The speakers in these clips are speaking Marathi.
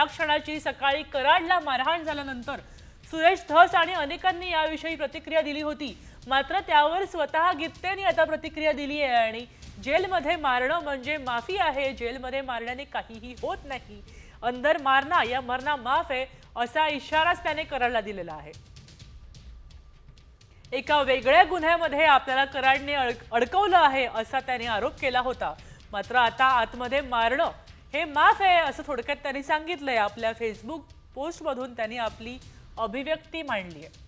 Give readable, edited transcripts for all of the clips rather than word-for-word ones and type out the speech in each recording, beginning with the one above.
या क्षणाची सकाळी कराडला मारहाण झाल्यानंतर सुरेश धस आणि अनेकांनी याविषयी प्रतिक्रिया दिली होती। मात्र त्यावर स्वतः गित्तेंनी आता प्रतिक्रिया दिली आहे आणि जेलमध्ये मारणं म्हणजे माफी आहे, जेलमध्ये मारण्याने काहीही होत नाही, अंदर मारना या मरना माफ है असा इशाराच त्याने कराडला दिलेला आहे। एका वेगळ्या गुन्ह्यामध्ये आपल्याला कराडने अडकवलं आहे असा त्याने आरोप केला होता। मात्र आता आतमध्ये मारणं हे माफ आहे असं थोडक्यात त्यांनी सांगितलंय। आपल्या फेसबुक पोस्टमधून त्यांनी आपली अभिव्यक्ती मांडली आहे।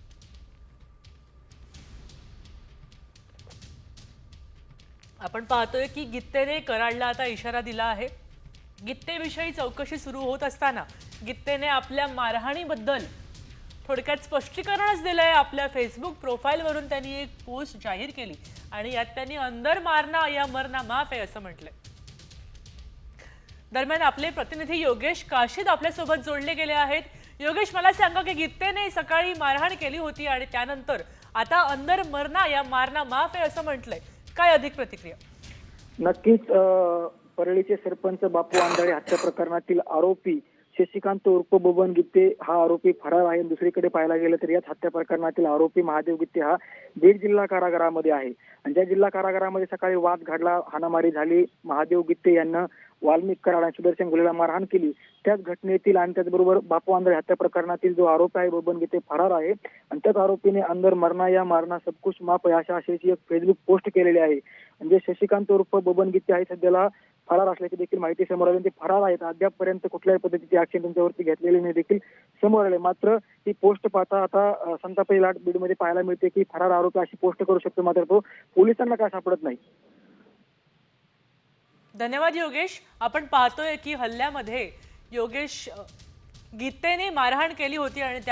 आपण पाहतोय की गित्तेने कराडला आता इशारा दिला आहे। गित्तेविषयी चौकशी सुरू होत असताना गित्तेने आपल्या मारहाणीबद्दल थोडक्यात स्पष्टीकरणच दिलंय। आपल्या फेसबुक प्रोफाइलवरून त्यांनी एक पोस्ट जाहीर केली आणि यात त्यांनी अंदर मारना या मरना माफ आहे असं म्हटलंय। दरम्यान आपले प्रतिनिधी योगेश काशीद आपल्यासोबत जोडले गेले आहेत। योगेश, मला सांगा की गित्तेने सकाळी मारहाण केली होती आणि त्यानंतर आता अंदर मरना या मारना माफ आहे असं म्हटलंय, काय अधिक प्रतिक्रिया? नक्कीच परळीचे सरपंच बापू आंधळे हत्या प्रकरणातील आरोपी शशिकांत उर्फ बबन गित्ते हा आरोपी फरार आहे। दुसरीकडे पाहायला गेलं तर याच हत्या प्रकरणातील आरोपी महादेव गित्ते हा बीड जिल्हा कारागृहामध्ये आहे आणि ज्या जिल्हा कारागृहामध्ये सकाळी वाद घडला, हाणामारी झाली, महादेव गित्ते यांना वाल्मिक कराड आणि सुदर्शन गुलेला मारहाण केली, त्याच घटनेतील आणि त्याचबरोबर बापू आंधळे हत्या प्रकरणातील जो आरोपी आहे बबन गित्ते फरार आहे आणि त्याच आरोपीने अंदर मरना या मारना सब कुछ माफ है अशा आशयाची एक फेसबुक पोस्ट केलेली आहे। म्हणजे शशिकांत उर्फ बबन गित्ते आहे सध्याला फरार असल्याची देखील माहिती समोर आली। ते फरार आहेत, अद्यापपर्यंत कुठल्याही पद्धतीची ऍक्शन त्यांच्यावरती घेतलेली नाही देखील समोर आले। मात्र ही पोस्ट पाहता आता संतापी लाट बीडमध्ये पाहायला मिळते की फरार आरोपी अशी पोस्ट करू शकतो, मात्र तो पोलिसांना काय सापडत नाही। धन्यवाद योगेश। आपण पाहतोय की हल्ल्यामध्ये गित्तेने मारहाण केली होती आणि त्या